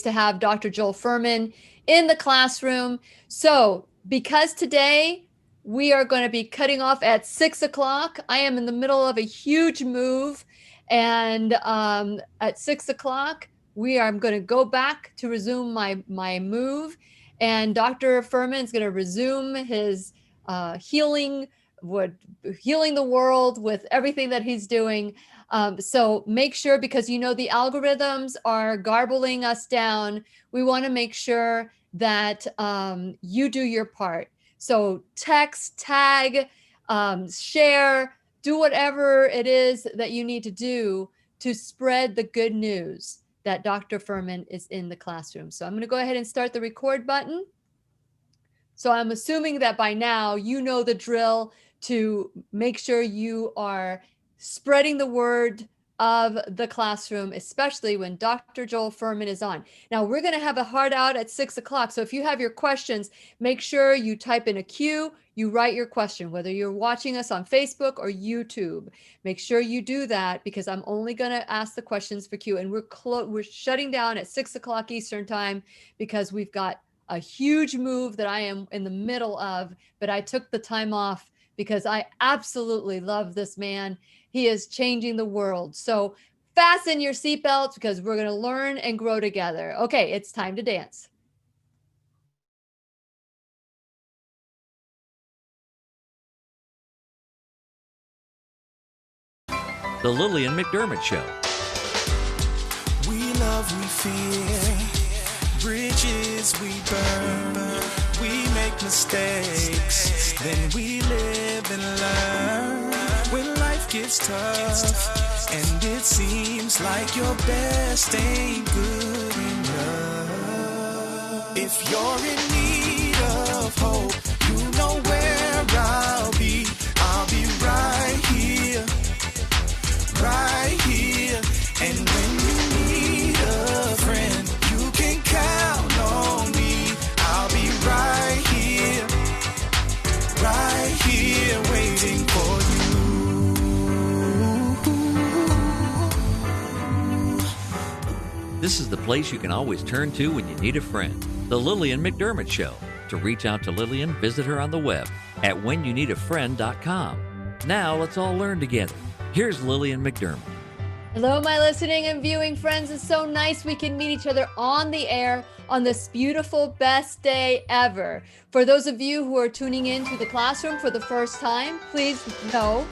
to have Dr. Joel Fuhrman in the classroom. So because today we are going to be cutting off at 6 o'clock, I am in the middle of a huge move. And at 6 o'clock, I'm going to go back to resume my move. And Dr. Fuhrman is going to resume his healing the world with everything that he's doing. So make sure, because the algorithms are garbling us down, we want to make sure that you do your part. So text, tag, share, do whatever it is that you need to do to spread the good news that Dr. Fuhrman is in the classroom. So I'm going to go ahead and start the record button. So I'm assuming that by now you know the drill to make sure you are spreading the word of the classroom, especially when Dr. Joel Fuhrman is on. Now we're going to have a hard out at 6 o'clock. So if you have your questions, make sure you type in a Q, you write your question, whether you're watching us on Facebook or YouTube. Make sure you do that, because I'm only going to ask the questions for Q. And we're shutting down at 6 o'clock Eastern time, because we've got a huge move that I am in the middle of, but I took the time off because I absolutely love this man. He is changing the world. So fasten your seatbelts, because we're going to learn and grow together. Okay, it's time to dance. The Lillian McDermott Show. We love, we fear, bridges we burn, we make mistakes, then we live and learn. When life gets tough and it seems like your best ain't good enough, if you're in need of hope, you know where I'll be right here, right here. And when you need a friend, you can count on me. I'll be right here, waiting for you. This is the place you can always turn to when you need a friend. The Lillian McDermott Show. To reach out to Lillian, visit her on the web at whenyouneedafriend.com. Now let's all learn together. Here's Lillian McDermott. Hello, my listening and viewing friends. It's so nice we can meet each other on the air on this beautiful, best day ever. For those of you who are tuning in to the classroom for the first time, please know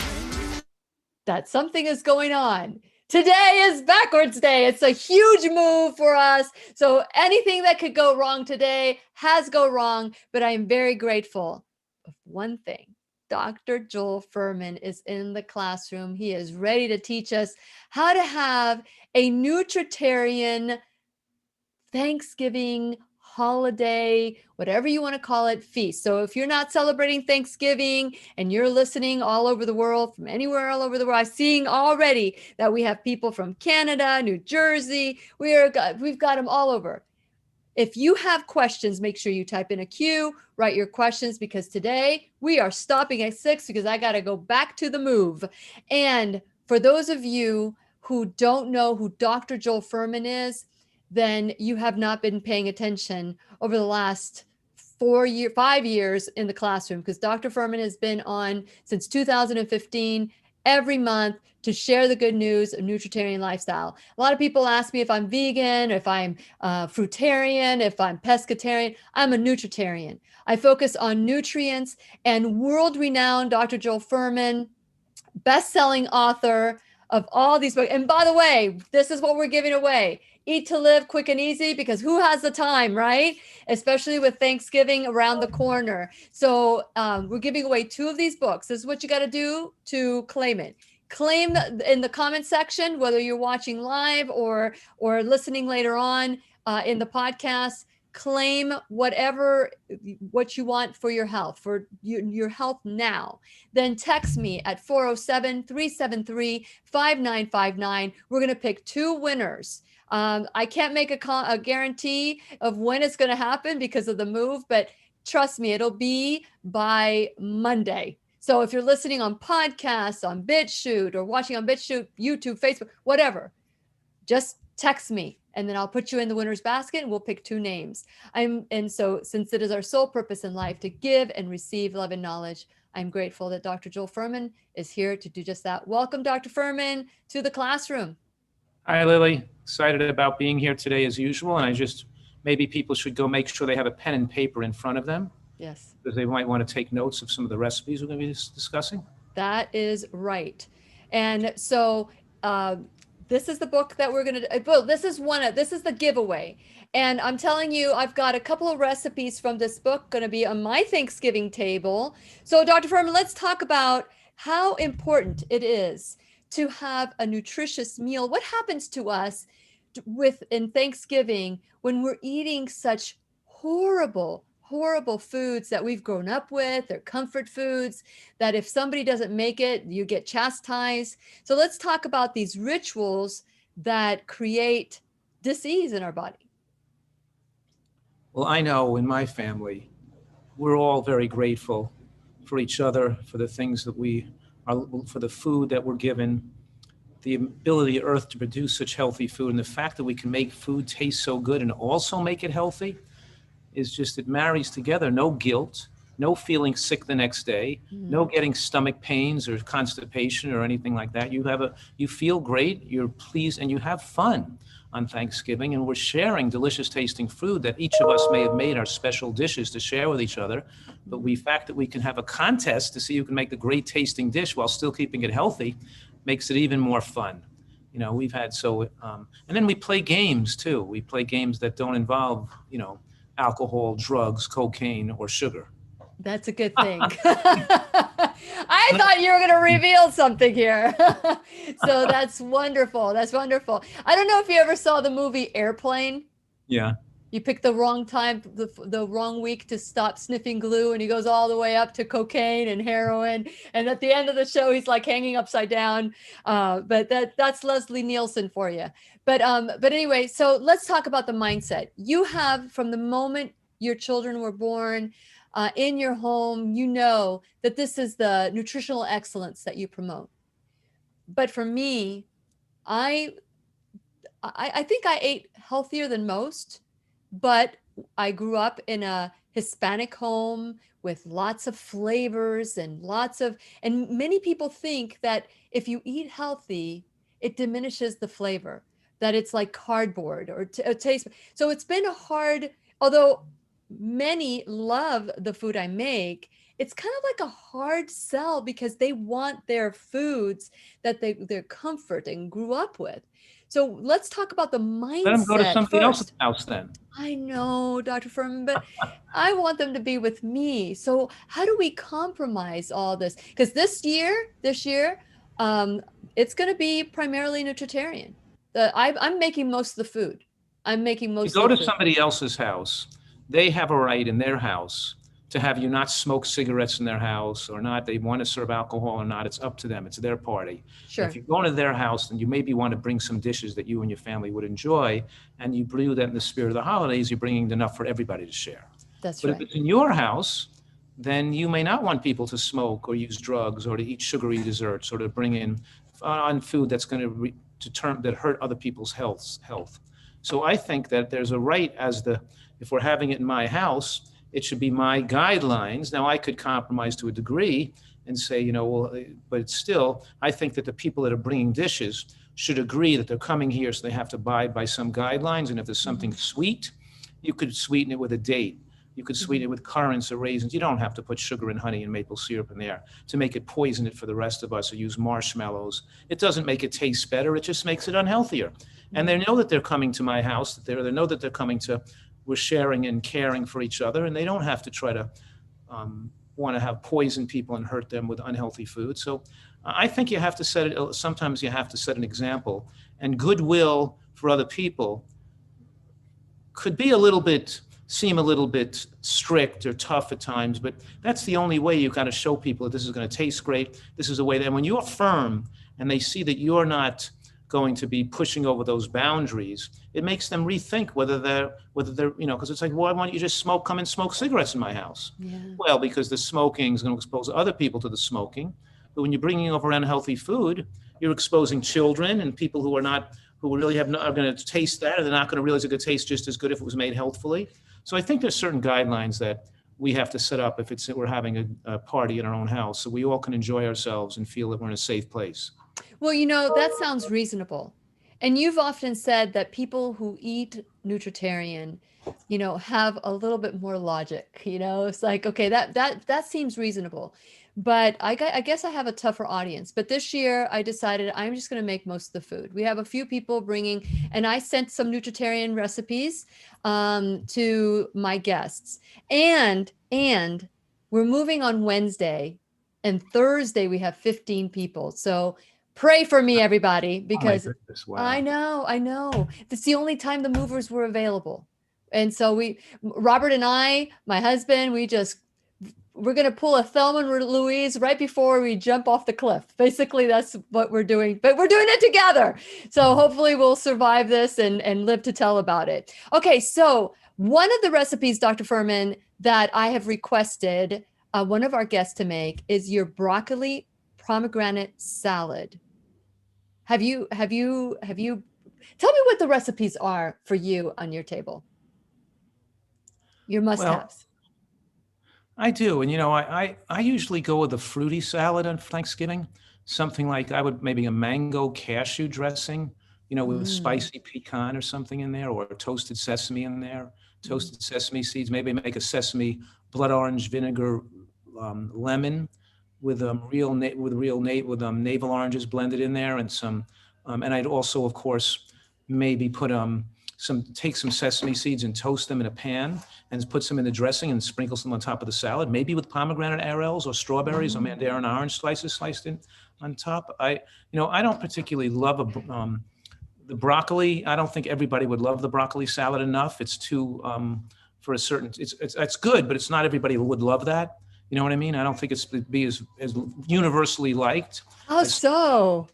that something is going on. Today is backwards day. It's a huge move for us. So anything that could go wrong today has go wrong, but I am very grateful of one thing. Dr. Joel Fuhrman is in the classroom. He is ready to teach us how to have a Nutritarian Thanksgiving holiday, whatever you want to call it, feast. So if you're not celebrating Thanksgiving and you're listening all over the world, from anywhere all over the world, I'm seeing already that we have people from Canada, New Jersey. We've got them all over. If you have questions, make sure you type in a Q, write your questions, because today we are stopping at 6 because I got to go back to the move. And for those of you who don't know who Dr. Joel Fuhrman is, then you have not been paying attention over the last 5 years in the classroom, because Dr. Fuhrman has been on since 2015 every month to share the good news of Nutritarian lifestyle. A lot of people ask me if I'm vegan, if I'm fruitarian, if I'm pescatarian. I'm a Nutritarian. I focus on nutrients, and world-renowned Dr. Joel Fuhrman, best-selling author of all these books. And by the way, this is what we're giving away. Eat to Live Quick and Easy, because who has the time, right? Especially with Thanksgiving around the corner. So we're giving away 2 of these books. This is what you got to do to claim it. Claim in the comment section, whether you're watching live or listening later on in the podcast. Claim what you want for your health, for your health now. Then text me at 407-373-5959. We're going to pick 2 winners. I can't make a guarantee of when it's going to happen because of the move, but trust me, it'll be by Monday. So if you're listening on podcasts, on BitChute, or watching on BitChute, YouTube, Facebook, whatever, just text me and then I'll put you in the winner's basket and we'll pick 2 names. And so since it is our sole purpose in life to give and receive love and knowledge, I'm grateful that Dr. Joel Fuhrman is here to do just that. Welcome, Dr. Fuhrman, to the classroom. Hi, Lily. Excited about being here today as usual. And maybe people should go make sure they have a pen and paper in front of them. Yes. Because they might want to take notes of some of the recipes we're going to be discussing. That is right. And so this is the book that we're going to, well, this is the giveaway. And I'm telling you, I've got a couple of recipes from this book going to be on my Thanksgiving table. So Dr. Fuhrman, let's talk about how important it is to have a nutritious meal. What happens to us in Thanksgiving when we're eating such horrible foods that we've grown up with? They're comfort foods that if somebody doesn't make it, you get chastised. So let's talk about these rituals that create disease in our body. Well, I know in my family, we're all very grateful for each other, for the things that for the food that we're given, the ability of Earth to produce such healthy food, and the fact that we can make food taste so good and also make it healthy is just, it marries together. No guilt, no feeling sick the next day, no getting stomach pains or constipation or anything like that. You feel great, you're pleased, and you have fun on Thanksgiving, and we're sharing delicious tasting food that each of us may have made our special dishes to share with each other. But the fact that we can have a contest to see who can make the great tasting dish while still keeping it healthy makes it even more fun. You know, and then we play games too. We play games that don't involve, alcohol, drugs, cocaine, or sugar. That's a good thing. I thought you were going to reveal something here. So that's wonderful. That's wonderful. I don't know if you ever saw the movie Airplane. Yeah. You pick the wrong time, the wrong week to stop sniffing glue, and he goes all the way up to cocaine and heroin. And at the end of the show, he's like hanging upside down. But that's Leslie Nielsen for you. But anyway, so let's talk about the mindset. You have, from the moment your children were born, in your home, you know that this is the nutritional excellence that you promote. But for me, I think I ate healthier than most, but I grew up in a Hispanic home with lots of flavors and and many people think that if you eat healthy, it diminishes the flavor, that it's like cardboard or taste. So it's been although many love the food I make, it's kind of like a hard sell because they want their foods that their comfort and grew up with. So let's talk about the mindset. Let them go to somebody first. else's house then. I know, Dr. Fuhrman, but I want them to be with me. So how do we compromise all this? Because this year, it's going to be primarily Nutritarian. I'm making most of the food. You go to somebody else's house, they have a right in their house to have you not smoke cigarettes in their house or not. They want to serve alcohol or not. It's up to them. It's their party. Sure. If you go into their house, then you maybe want to bring some dishes that you and your family would enjoy, and you brew that in the spirit of the holidays. You're bringing enough for everybody to share. That's right. But if it's in your house, then you may not want people to smoke or use drugs or to eat sugary desserts or to bring in on food that's going that hurt other people's health. So I think that there's a right if we're having it in my house, it should be my guidelines. Now, I could compromise to a degree and say, but still, I think that the people that are bringing dishes should agree that they're coming here, so they have to abide by some guidelines. And if there's something sweet, you could sweeten it with a date. You could sweeten it with currants or raisins. You don't have to put sugar and honey and maple syrup in there to make it poison it for the rest of us, or use marshmallows. It doesn't make it taste better. It just makes it unhealthier. And they know that they're coming to my house, they know that they're coming to, we're sharing and caring for each other, and they don't have to try to want to have poison people and hurt them with unhealthy food. So I think you have to sometimes you have to set an example, and goodwill for other people could be seem a little bit strict or tough at times, but that's the only way you've got to show people that this is going to taste great. This is a way that when you're firm and they see that you're not going to be pushing over those boundaries, it makes them rethink whether they're, because it's like, why don't you just come and smoke cigarettes in my house? Yeah. Well, because the smoking is going to expose other people to the smoking. But when you're bringing over unhealthy food, you're exposing children and people who are not who really are going to taste that, or they're not going to realize it could taste just as good if it was made healthfully. So I think there's certain guidelines that we have to set up if we're having a party in our own house, so we all can enjoy ourselves and feel that we're in a safe place. Well, that sounds reasonable. And you've often said that people who eat nutritarian, have a little bit more logic, it's like, okay, that seems reasonable. But I guess I have a tougher audience. But this year I decided I'm just going to make most of the food. We have a few people bringing, and I sent some nutritarian recipes to my guests. And we're moving on Wednesday, and Thursday we have 15 people. So pray for me, everybody, because Wow. I know. That's the only time the movers were available. And so Robert and I, my husband, we're going to pull a Thelma and Louise right before we jump off the cliff. Basically, that's what we're doing, but we're doing it together. So hopefully we'll survive this and live to tell about it. Okay. So one of the recipes, Dr. Fuhrman, that I have requested one of our guests to make is your broccoli pomegranate salad. Have you tell me what the recipes are for you on your table? Your must-haves. I do. And, I usually go with a fruity salad on Thanksgiving, something like maybe a mango cashew dressing, with a spicy pecan or something in there, or toasted sesame in there, toasted sesame seeds, maybe make a sesame blood orange vinegar lemon with navel oranges blended in there, and some, and I'd also, of course, maybe put take some sesame seeds and toast them in a pan and put some in the dressing and sprinkle some on top of the salad, maybe with pomegranate arils or strawberries or mandarin orange slices sliced in on top. I don't particularly love the broccoli. I don't think everybody would love the broccoli salad enough. It's too for a certain. It's good, but it's not everybody would love that. You know what I mean? I don't think it's be as universally liked. How so?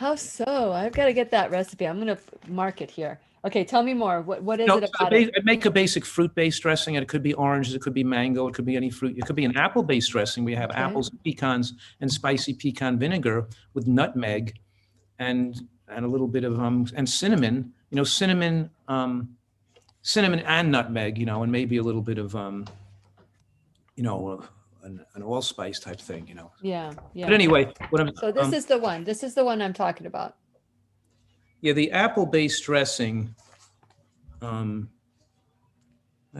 I've got to get that recipe. I'm going to mark it here. Okay, tell me more. What is it about it? I'd make a basic fruit-based dressing, and it could be oranges, it could be mango, it could be any fruit. It could be an apple-based dressing. We have apples and pecans and spicy pecan vinegar with nutmeg and a little bit of and cinnamon. Cinnamon and nutmeg. And maybe a little bit of an allspice type thing. Yeah. But anyway, so this is the one. This is the one I'm talking about. Yeah, the apple-based dressing, I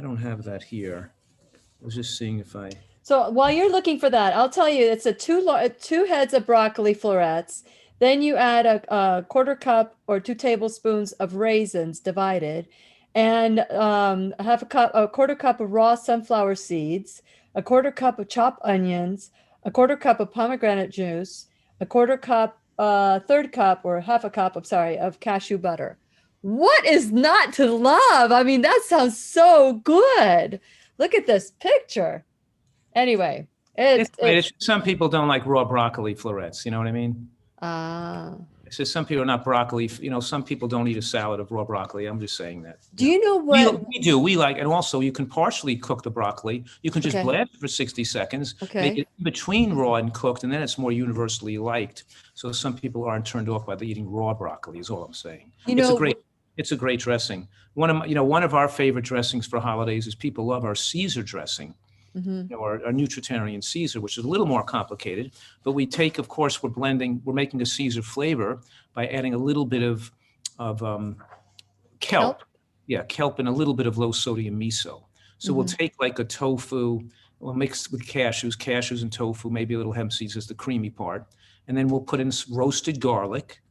don't have that here. I was just seeing if I... So while you're looking for that, I'll tell you, it's two heads of broccoli florets. Then you add a quarter cup or 2 tablespoons of raisins divided, and a quarter cup of raw sunflower seeds, a quarter cup of chopped onions, a quarter cup of pomegranate juice, a quarter cup, third cup or half a cup, of cashew butter. What is not to love? I mean, that sounds so good. Look at this picture. Anyway, it's some people don't like raw broccoli florets. You know what I mean? It's just some people are not broccoli. Some people don't eat a salad of raw broccoli. I'm just saying that. Do you know what? We do. We like, and also you can partially cook the broccoli. You can just blast it for 60 seconds, make it in between raw and cooked, and then it's more universally liked. So some people aren't turned off by eating raw broccoli, is all I'm saying. It's a great dressing. One of our favorite dressings for holidays is people love our Caesar dressing. Our Nutritarian Caesar, which is a little more complicated, but we take, of course, we're making a Caesar flavor by adding a little bit of kelp. Yeah, kelp and a little bit of low sodium miso. So we'll take like a tofu, we'll mix with cashews and tofu, maybe a little hemp seeds as the creamy part. And then we'll put in roasted garlic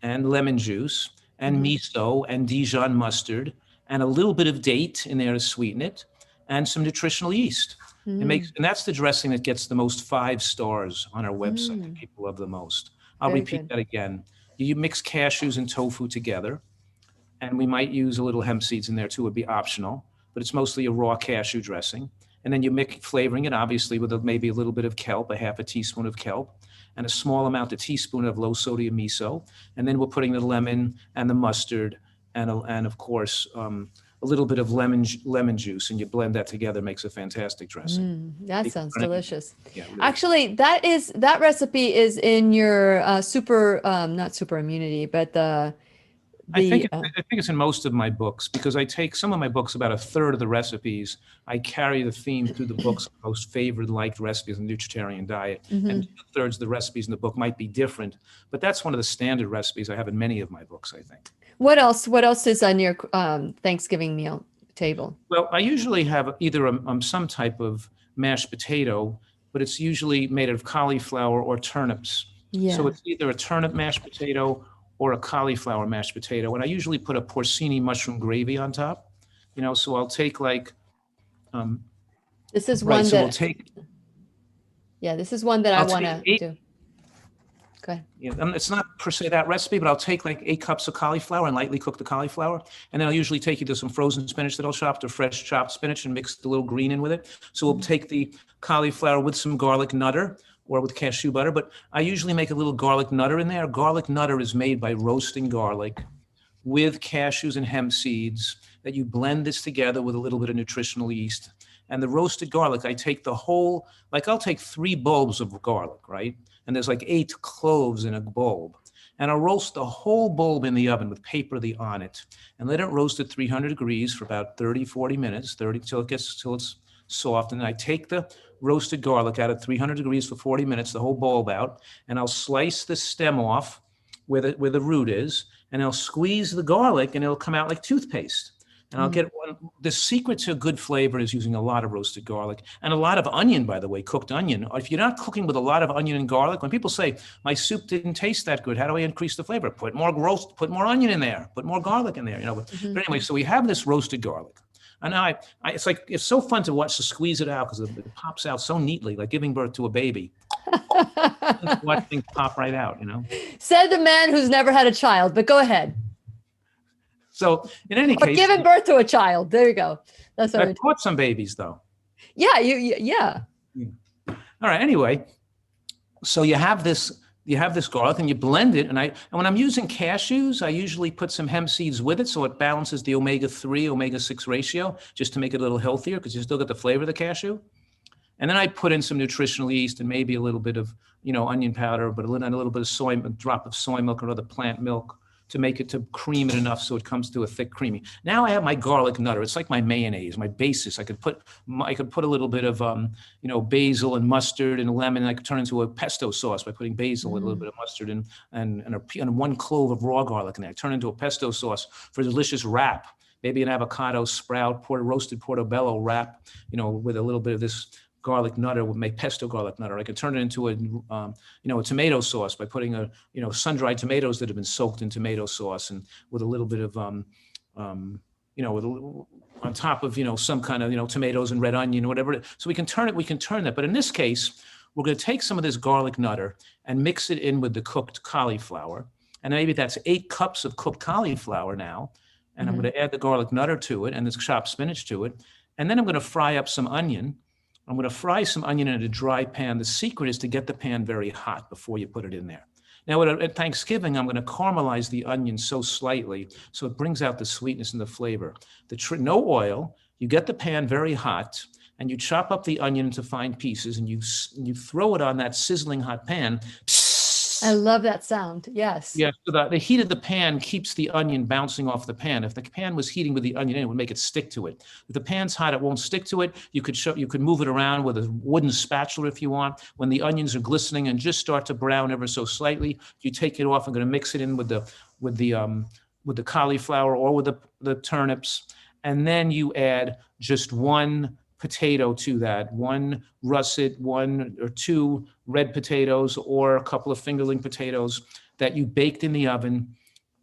and lemon juice and miso and Dijon mustard and a little bit of date in there to sweeten it, and some nutritional yeast. And that's the dressing that gets the most 5 stars on our website that people love the most. I'll repeat that again. You mix cashews and tofu together, and we might use a little hemp seeds in there too, would be optional, but it's mostly a raw cashew dressing. And then you mix flavoring it, obviously, with maybe a little bit of kelp, a half a teaspoon of kelp, and a small amount, a teaspoon of low sodium miso. And then we're putting the lemon and the mustard and of course, a little bit of lemon juice, and you blend that together, makes a fantastic dressing. That sounds delicious. Yeah, really. Actually, that recipe is in your not super immunity, but the I think the it's in most of my books, because I take some of my books, about a third of the recipes, I carry the theme through the books, most favored, liked recipes in the Nutritarian diet. And 2/3 of the recipes in the book might be different, but that's one of the standard recipes I have in many of my books, I think. What else is on your Thanksgiving meal table? Well, I usually have either some type of mashed potato, but it's usually made of cauliflower or turnips. So Yeah. it's either a turnip mashed potato or a cauliflower mashed potato. And I usually put a porcini mushroom gravy on top. So I'll take This is right. one So we'll that, take, yeah, this is one that I I'll want take to 8, do. Go ahead. it's not per se that recipe, but I'll take like 8 cups of cauliflower and lightly cook the cauliflower. And then I'll usually take either some frozen spinach that I'll chop or fresh chopped spinach and mix the little green in with it. So we'll take the cauliflower with some garlic nutter or with cashew butter, but I usually make a little garlic nutter in there. Garlic nutter is made by roasting garlic with cashews and hemp seeds, that you blend this together with a little bit of nutritional yeast. And the roasted garlic, I take the whole, like I'll take 3 bulbs of garlic, right? And there's like 8 cloves in a bulb. And I'll roast the whole bulb in the oven with paper on it, and let it roast at 300 degrees for about 30, 40 minutes, till it's soft. And then I take the roasted garlic out at 300 degrees for 40 minutes, the whole bulb out, and I'll slice the stem off where the root is, and I'll squeeze the garlic and it'll come out like toothpaste. And I'll get the secret to good flavor is using a lot of roasted garlic and a lot of onion, by the way, cooked onion. If you're not cooking with a lot of onion and garlic, when people say, my soup didn't taste that good, how do I increase the flavor? Put more onion in there, put more garlic in there, But anyway, so we have this roasted garlic. And now it's so fun to watch to squeeze it out, because it pops out so neatly, like giving birth to a baby. Watch things pop right out, Said the man who's never had a child, but go ahead. So in any Or case, giving birth to a child. There you go. That's what I've caught some babies though. Yeah, yeah. All right. Anyway, so you have this garlic and you blend it. And when I'm using cashews, I usually put some hemp seeds with it, so it balances the omega-3, omega-6 ratio, just to make it a little healthier, because you still get the flavor of the cashew. And then I put in some nutritional yeast and maybe a little bit of onion powder, but a little bit of a drop of soy milk or other plant milk, to cream it enough so it comes to a thick creamy. Now I have my garlic nutter. It's like my mayonnaise, my basis. I could put a little bit of basil and mustard and lemon. And I could turn into a pesto sauce by putting basil and a little bit of mustard and 1 clove of raw garlic in there. Turn into a pesto sauce for a delicious wrap. Maybe an avocado sprout, roasted portobello wrap, with a little bit of this garlic nutter, would make pesto garlic nutter. I could turn it into a tomato sauce by putting sun-dried tomatoes that have been soaked in tomato sauce, and with a little bit of on top of some kind of tomatoes and red onion, whatever. So we can turn that. But in this case, we're going to take some of this garlic nutter and mix it in with the cooked cauliflower, and maybe that's 8 cups of cooked cauliflower now. And I'm going to add the garlic nutter to it and this chopped spinach to it, and then I'm going to fry up some onion. I'm going to fry some onion in a dry pan. The secret is to get the pan very hot before you put it in there. Now at Thanksgiving, I'm going to caramelize the onion so slightly so it brings out the sweetness and the flavor. No oil. You get the pan very hot, and you chop up the onion into fine pieces, and you throw it on that sizzling hot pan. I love that sound. Yes. Yeah. So the heat of the pan keeps the onion bouncing off the pan. If the pan was heating with the onion in, it would make it stick to it. If the pan's hot, it won't stick to it. You could move it around with a wooden spatula if you want. When the onions are glistening and just start to brown ever so slightly, you take it off. I'm going to mix it in with the cauliflower or with the turnips, and then you add just 1 potato to that, 1 russet, 1 or 2 red potatoes, or a couple of fingerling potatoes that you baked in the oven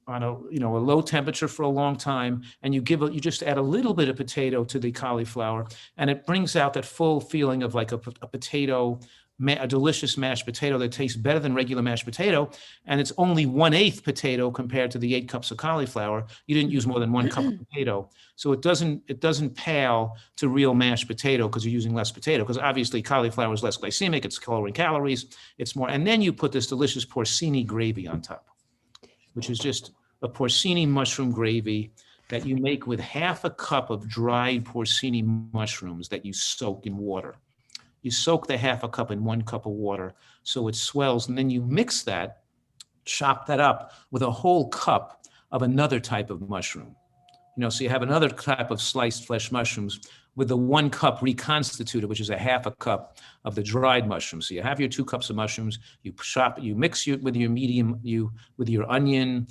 on a low temperature for a long time, and you just add a little bit of potato to the cauliflower, and it brings out that full feeling of like a potato, a delicious mashed potato that tastes better than regular mashed potato. And it's only 1/8 potato compared to the 8 cups of cauliflower. You didn't use more than 1 cup of potato. So it doesn't pale to real mashed potato, because you're using less potato, because obviously cauliflower is less glycemic, it's lower in calories, it's more. And then you put this delicious porcini gravy on top, which is just a porcini mushroom gravy that you make with 1/2 cup of dried porcini mushrooms that you soak in water. You soak the 1/2 cup in 1 cup of water so it swells, and then you mix that, chop that up with a whole cup of another type of mushroom. So you have another type of sliced flesh mushrooms with the 1 cup reconstituted, which is a half a cup of the dried mushrooms. So you have your 2 cups of mushrooms, you mix with your onion,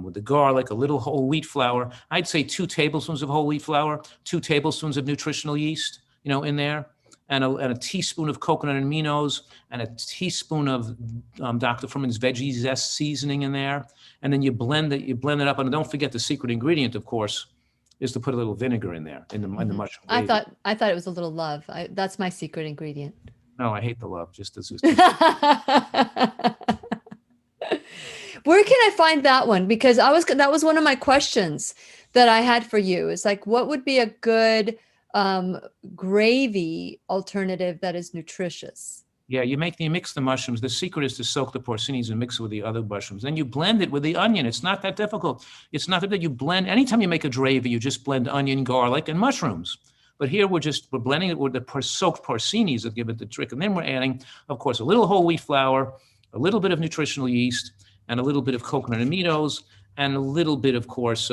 with the garlic, a little whole wheat flour. I'd say 2 tablespoons of whole wheat flour, 2 tablespoons of nutritional yeast, in there, and a teaspoon of coconut aminos, and a teaspoon of Dr. Fuhrman's veggie zest seasoning in there. And then you blend it up. And don't forget the secret ingredient, of course, is to put a little vinegar in there in the mushroom I gravy. thought it was a little love. That's my secret ingredient. No, I hate the love. Just as Where can I find that one? Because that was one of my questions that I had for you. It's like, what would be a good gravy alternative that is nutritious? Yeah, you mix the mushrooms. The secret is to soak the porcinis and mix it with the other mushrooms. Then you blend it with the onion. It's not that difficult. It's not that you blend. Anytime you make a gravy, you just blend onion, garlic, and mushrooms. But here we're blending it with the soaked porcinis that give it the trick. And then we're adding, of course, a little whole wheat flour, a little bit of nutritional yeast, and a little bit of coconut aminos, and a little bit, of course,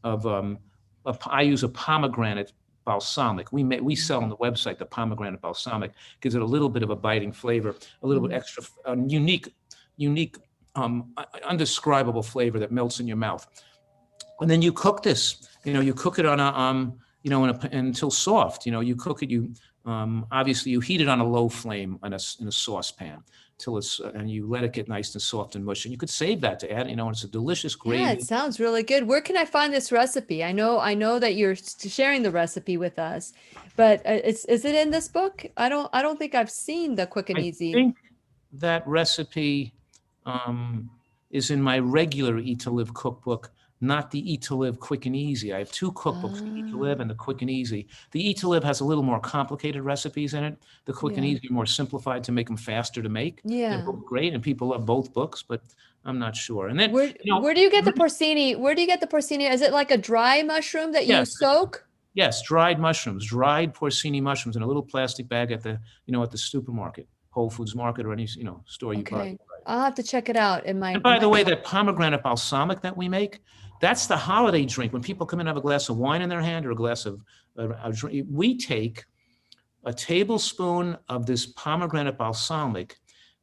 I use a pomegranate balsamic. We sell on the website the pomegranate balsamic. Gives it a little bit of a biting flavor, a little bit extra, unique, undescribable flavor that melts in your mouth. And then you cook this. You cook it on until soft. You cook it. Obviously you heat it on a low flame in a saucepan till and you let it get nice and soft and mushy. And you could save that to add. It's a delicious gravy. Yeah, it sounds really good. Where can I find this recipe? I know that you're sharing the recipe with us, but is it in this book? I don't think I've seen the quick and easy. I think that recipe is in my regular Eat to Live cookbook, not the Eat to Live Quick and Easy. I have 2 cookbooks, the Eat to Live and the Quick and Easy. The Eat to Live has a little more complicated recipes in it. The Quick and Easy are more simplified to make them faster to make. Yeah. They're both great, and people love both books, but I'm not sure. And then where do you get the porcini? Where do you get the porcini? Is it like a dry mushroom that you soak? Yes, dried mushrooms, dried porcini mushrooms in a little plastic bag at the supermarket, Whole Foods Market, or any store you buy. I'll have to check it out in my. And by the way, that pomegranate balsamic that we make, that's the holiday drink. When people come in and have a glass of wine in their hand or a glass of a drink, we take a tablespoon of this pomegranate balsamic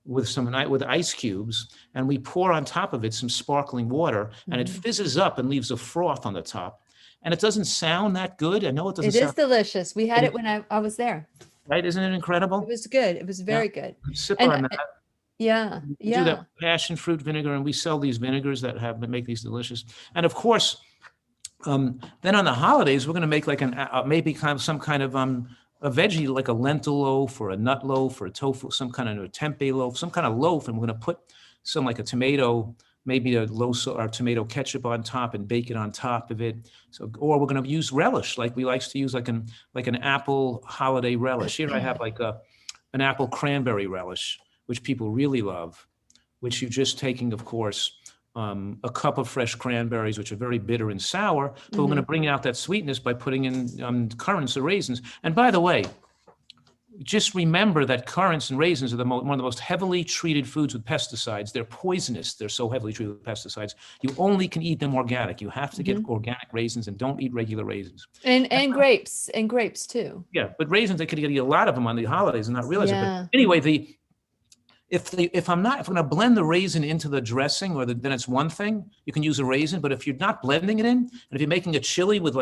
with ice cubes, and we pour on top of it some sparkling water, and it fizzes up and leaves a froth on the top. And it doesn't sound that good. I know it doesn't. It is delicious. We had it when I was there. Right? Isn't it incredible? It was good. It was very good. Sip on that. Yeah. We do that passion fruit vinegar, and we sell these vinegars that make these delicious. And of course, then on the holidays, we're going to make like maybe some kind of a veggie, like a lentil loaf or a nut loaf or a tofu, some kind of a tempeh loaf, some kind of loaf, and we're going to put some like a tomato, maybe a or tomato ketchup on top, and bake it on top of it. So, or we're going to use relish, like we like to use like an apple holiday relish. Here I have like an apple cranberry relish, which people really love, which you're just taking, of course, a cup of fresh cranberries, which are very bitter and sour, but we're going to bring out that sweetness by putting in currants or raisins. And by the way, just remember that currants and raisins are one of the most heavily treated foods with pesticides. They're poisonous. They're so heavily treated with pesticides. You only can eat them organic. You have to get organic raisins, and don't eat regular raisins. And grapes too. Yeah, but raisins, they could eat a lot of them on the holidays and not realize it. But anyway, if I'm going to blend the raisin into the dressing, then it's one thing. You can use a raisin, but if you're not blending it in, and if you're making a chili with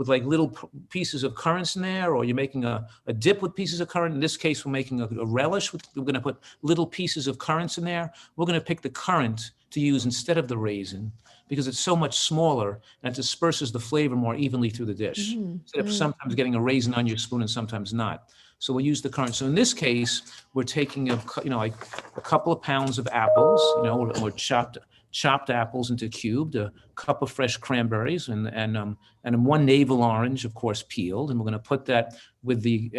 little pieces of currants in there, or you're making a dip with pieces of currant, in this case, we're making a relish. We're going to put little pieces of currants in there. We're going to pick the currant to use instead of the raisin, because it's so much smaller and it disperses the flavor more evenly through the dish. Instead of sometimes getting a raisin on your spoon and sometimes not. So we'll use the currant. So in this case, we're taking like a couple of pounds of apples, or chopped apples into cubed, a cup of fresh cranberries, and one navel orange, of course, peeled. And we're going to put that with the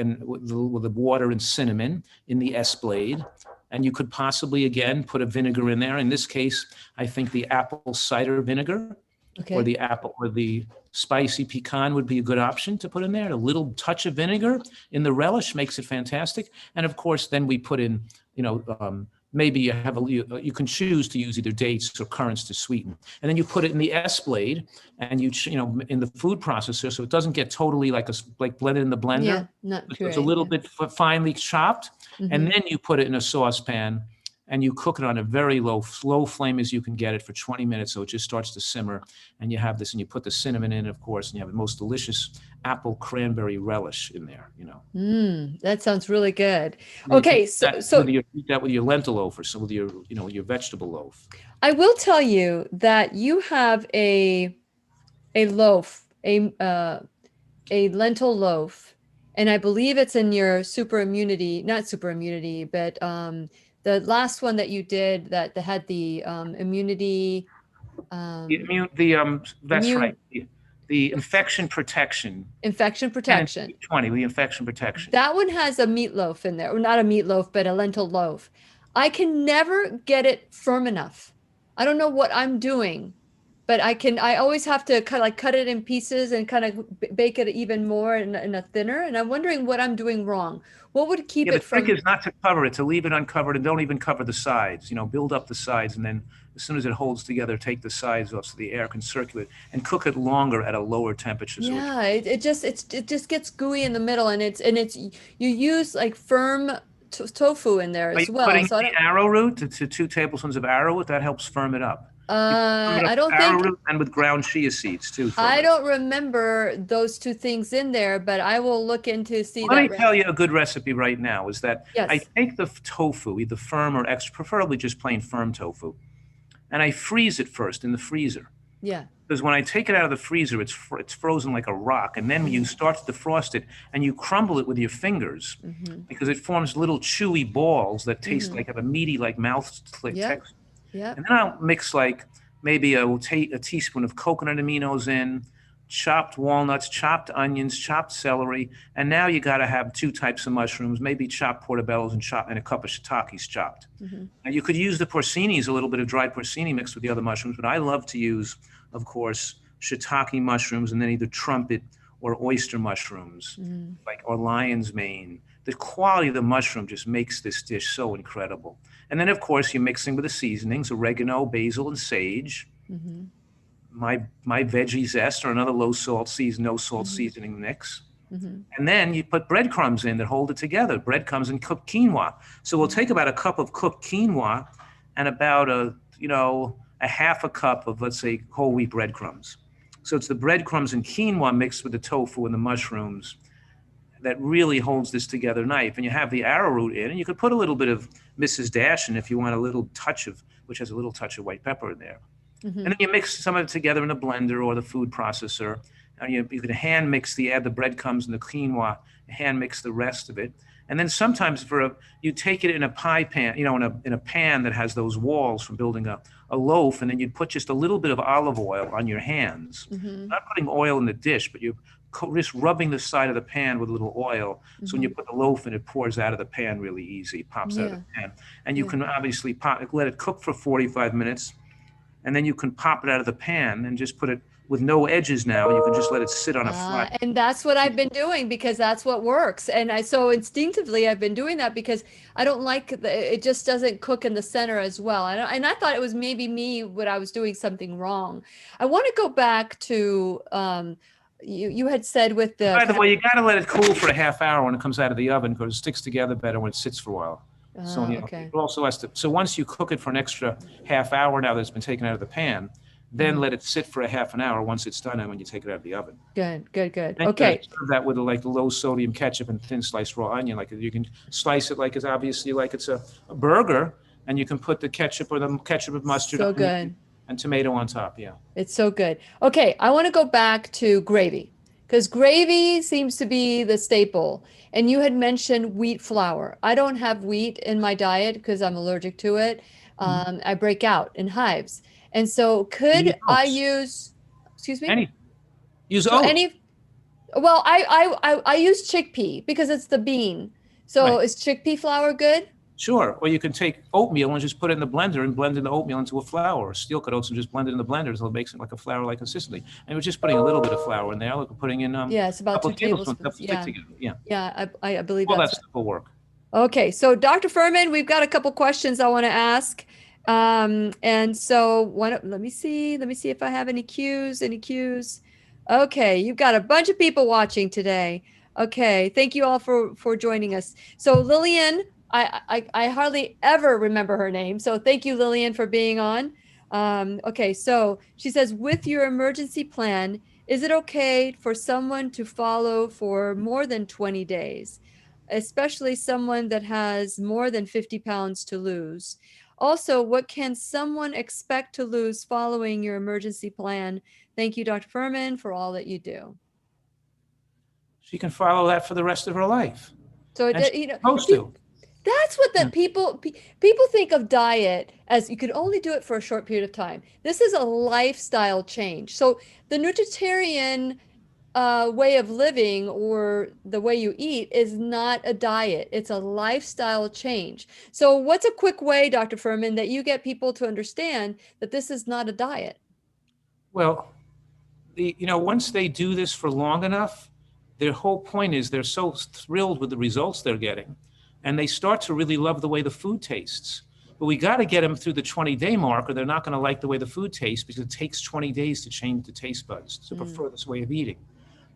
water and cinnamon in the S-blade. And you could possibly, again, put a vinegar in there. In this case, I think the apple cider vinegar. Okay. Or the spicy pecan would be a good option to put in there. A little touch of vinegar in the relish makes it fantastic. And of course, then we put in, maybe you can choose to use either dates or currants to sweeten. And then you put it in the S blade and in the food processor, so it doesn't get totally like blended in the blender. Yeah, not It's puree. a little bit finely chopped. And then you put it in a saucepan and you cook it on a very low flame as you can get it for 20 minutes. So it just starts to simmer, and you have this, and you put the cinnamon in, of course, and you have the most delicious apple cranberry relish in there, That sounds really good. And you Okay, eat that with your lentil loaf or with your, your vegetable loaf. I will tell you that you have a loaf, a lentil loaf, and I believe it's in your not super immunity, but the last one that you did that had the immunity. That's right. The infection protection. Infection protection. 20, the infection protection. That one has a meatloaf in there, or not a meatloaf, but a lentil loaf. I can never get it firm enough. I don't know what I'm doing, but I always have to cut it in pieces and kind of bake it even more in a thinner. And I'm wondering what I'm doing wrong. What would keep it from? The trick is not to cover it, to leave it uncovered, and don't even cover the sides. Build up the sides, and then as soon as it holds together, take the sides off so the air can circulate, and cook it longer at a lower temperature. Yeah, it just gets gooey in the middle, and you use like firm tofu in there as well. Putting the arrowroot to 2 tablespoons of arrowroot, that helps firm it up. I don't think arrowroot and with ground chia seeds too. I don't remember those 2 things in there, but I will look into see. Let me tell you a good recipe right now is that Yes. I take the tofu, either firm or extra, preferably just plain firm tofu, and I freeze it first in the freezer. Yeah. Because when I take it out of the freezer, it's frozen like a rock, and then you start to defrost it, and you crumble it with your fingers because it forms little chewy balls that taste like have a meaty mouth texture. Yeah. And then I'll mix maybe a teaspoon of coconut aminos in, chopped walnuts, chopped onions, chopped celery, and now you got to have 2 types of mushrooms, maybe chopped portobellos and a cup of shiitakes chopped. Now you could use the porcinis, a little bit of dried porcini mixed with the other mushrooms, but I love to use, of course, shiitake mushrooms, and then either trumpet or oyster mushrooms, or lion's mane. The quality of the mushroom just makes this dish so incredible. And then, of course, you're mixing with the seasonings, oregano, basil, and sage. My veggie zest, or another no salt seasoning mix. And then you put breadcrumbs in that hold it together, breadcrumbs and cooked quinoa. So we'll take about a cup of cooked quinoa and about a half a cup of, let's say, whole wheat breadcrumbs. So it's the breadcrumbs and quinoa mixed with the tofu and the mushrooms that really holds this together knife. And you have the arrowroot in, and you could put a little bit of Mrs. Dash in if you want which has a little touch of white pepper in there. And then you mix some of it together in a blender or the food processor. And you can hand mix add the breadcrumbs and the quinoa, hand mix the rest of it. And then sometimes you take it in a pie pan, in a pan that has those walls from building a loaf, and then you'd put just a little bit of olive oil on your hands. Not putting oil in the dish, but you're just rubbing the side of the pan with a little oil. So when you put the loaf in, it pours out of the pan really easy. It pops out of the pan. And you can obviously let it cook for 45 minutes, and then you can pop it out of the pan and just put it with no edges now. You can just let it sit on a flat. And that's what I've been doing because that's what works. And so instinctively I've been doing that because I don't like it just doesn't cook in the center as well. And I thought it was maybe me when I was doing something wrong. I want to go back to you had said with the. By the way, you got to let it cool for a half hour when it comes out of the oven because it sticks together better when it sits for a while. So okay. It also has to. So once you cook it for an extra half hour now that it's been taken out of the pan, then let it sit for a half an hour once it's done and when you take it out of the oven. Good. And Okay. serve that with the low sodium ketchup and thin sliced raw onion. You can slice it like it's a burger, and you can put the ketchup or the ketchup and mustard So good. and tomato on top. Yeah. It's so good. Okay, I want to go back to gravy because gravy seems to be the staple. And you had mentioned wheat flour. I don't have wheat in my diet because I'm allergic to it. I break out in hives. And so could I use, excuse me? Use oats. Well, I use chickpea because it's the bean. So is chickpea flour good? Sure. Or you can take oatmeal and just put it in the blender and blend in the oatmeal into a flour, or steel cut oats and just blend it in the blender until it makes it like a flour-like consistency. And we're just putting a little bit of flour in there. Putting in it's about 2 tablespoons. Yeah. Yeah, I believe All that that's stuff will work. Okay, so Dr. Fuhrman, we've got a couple questions I want to ask. And so let me see if I have any cues, any cues. Okay, you've got a bunch of people watching today. Okay, thank you all for joining us. So Lillian, I hardly ever remember her name. So thank you, Lillian, for being on. Okay, so she says, with your emergency plan, is it okay for someone to follow for more than 20 days? Especially someone that has more than 50 pounds to lose. Also, what can someone expect to lose following your emergency plan? Thank you, Dr. Fuhrman, for all that you do. She can follow that for the rest of her life. So, And she's you know, supposed to. that's what Yeah. the people think of diet as you can only do it for a short period of time. This is a lifestyle change. So the Nutritarian way of living or the way you eat is not a diet. It's a lifestyle change. So what's a quick way, Dr. Fuhrman, that you get people to understand that this is not a diet? Well, once they do this for long enough, their whole point is they're so thrilled with the results they're getting, and they start to really love the way the food tastes. But we got to get them through the 20-day mark, or they're not going to like the way the food tastes, because it takes 20 days to change the taste buds to prefer this way of eating.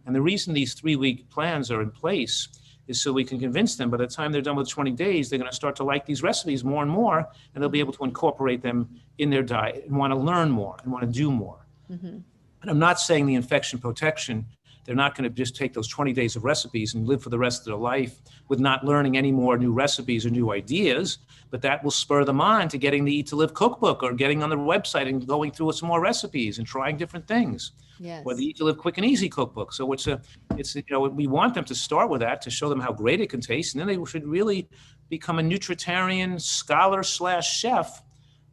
And the reason these 3-week plans are in place is so we can convince them by the time they're done with 20 days, they're going to start to like these recipes more and more, and they'll be able to incorporate them in their diet and want to learn more and want to do more. Mm-hmm. And I'm not saying the infection protection, they're not going to just take those 20 days of recipes and live for the rest of their life with not learning any more new recipes or new ideas, but that will spur them on to getting the Eat to Live cookbook or getting on the website and going through some more recipes and trying different things. Yes. Or the Eat to Live Quick and Easy cookbook. So we want them to start with that to show them how great it can taste, and then they should really become a Nutritarian scholar / chef,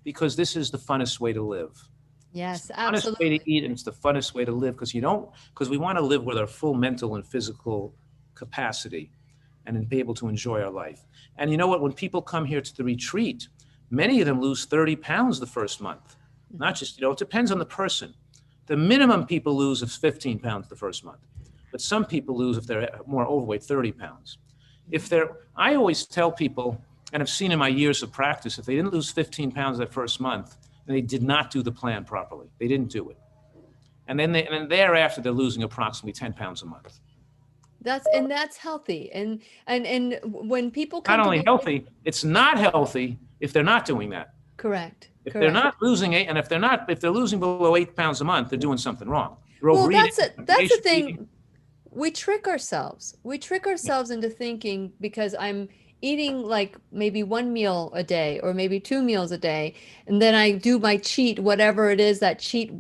because this is the funnest way to live. Yes, absolutely. It's the funnest way to eat, and it's the funnest way to live, because we want to live with our full mental and physical capacity and be able to enjoy our life. And you know what? When people come here to the retreat, many of them lose 30 pounds the first month. Not just, it depends on the person. The minimum people lose is 15 pounds the first month. But some people lose, if they're more overweight, 30 pounds. I always tell people, and I've seen in my years of practice, if they didn't lose 15 pounds that first month, they did not do the plan properly. They didn't do it. And then thereafter, they're losing approximately 10 pounds a month. That's healthy. And when people come not only healthy, it's not healthy if they're not doing that. Correct. If they're not losing it, and if they're losing below 8 pounds a month, they're doing something wrong. Well, that's the thing. We trick ourselves. We trick ourselves into thinking, because I'm eating like maybe 1 meal a day or maybe 2 meals a day, and then I do my cheat, whatever it is, that cheat,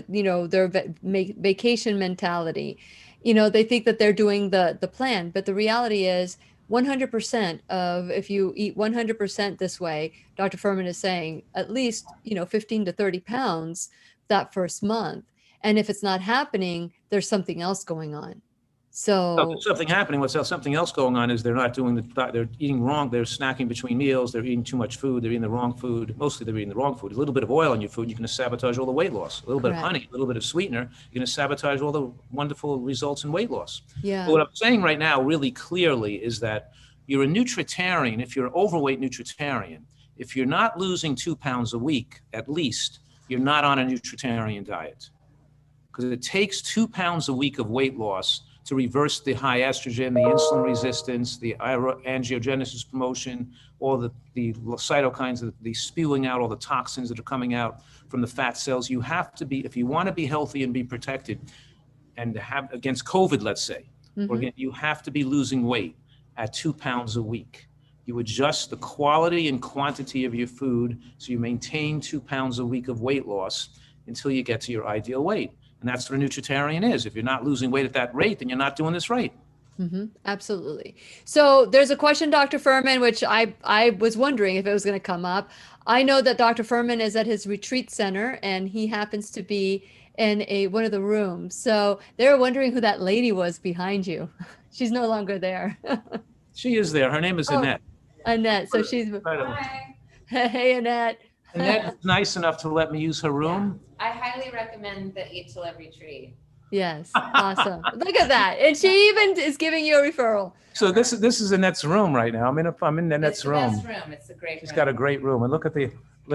their vacation mentality. They think that they're doing the plan, but the reality is 100% of, if you eat 100% this way, Dr. Fuhrman is saying at least, 15 to 30 pounds that first month. And if it's not happening, there's something else going on. So something happening. What's something else going on is they're not doing they're eating wrong. They're snacking between meals. They're eating too much food. They're eating the wrong food. Mostly they're eating the wrong food. A little bit of oil in your food, you're going to sabotage all the weight loss. A little bit of honey, a little bit of sweetener, you're going to sabotage all the wonderful results in weight loss. Yeah. But what I'm saying right now really clearly is that you're a Nutritarian. If you're an overweight Nutritarian, if you're not losing 2 pounds a week, at least, you're not on a Nutritarian diet. Because it takes 2 pounds a week of weight loss to reverse the high estrogen, the insulin resistance, the angiogenesis promotion, all the cytokines, the spewing out all the toxins that are coming out from the fat cells. You have to be, if you want to be healthy and be protected and have against COVID, let's say, you have to be losing weight at 2 pounds a week. You adjust the quality and quantity of your food so you maintain 2 pounds a week of weight loss until you get to your ideal weight. And that's what a Nutritarian is. If you're not losing weight at that rate, then you're not doing this right. Mm-hmm. Absolutely. So there's a question, Dr. Fuhrman, which I was wondering if it was going to come up. I know that Dr. Fuhrman is at his retreat center, and he happens to be in one of the rooms. So they were wondering who that lady was behind you. She's no longer there. She is there. Her name is Annette. Annette. So she's. Hi. Hey, Annette. Annette is nice enough to let me use her room. I highly recommend the Eat to Live retreat. Yes. Awesome. Look at that. And she even is giving you a referral. So this is Annette's room right now. I'm in Annette's room. It's a great She's room. got a great room, and look,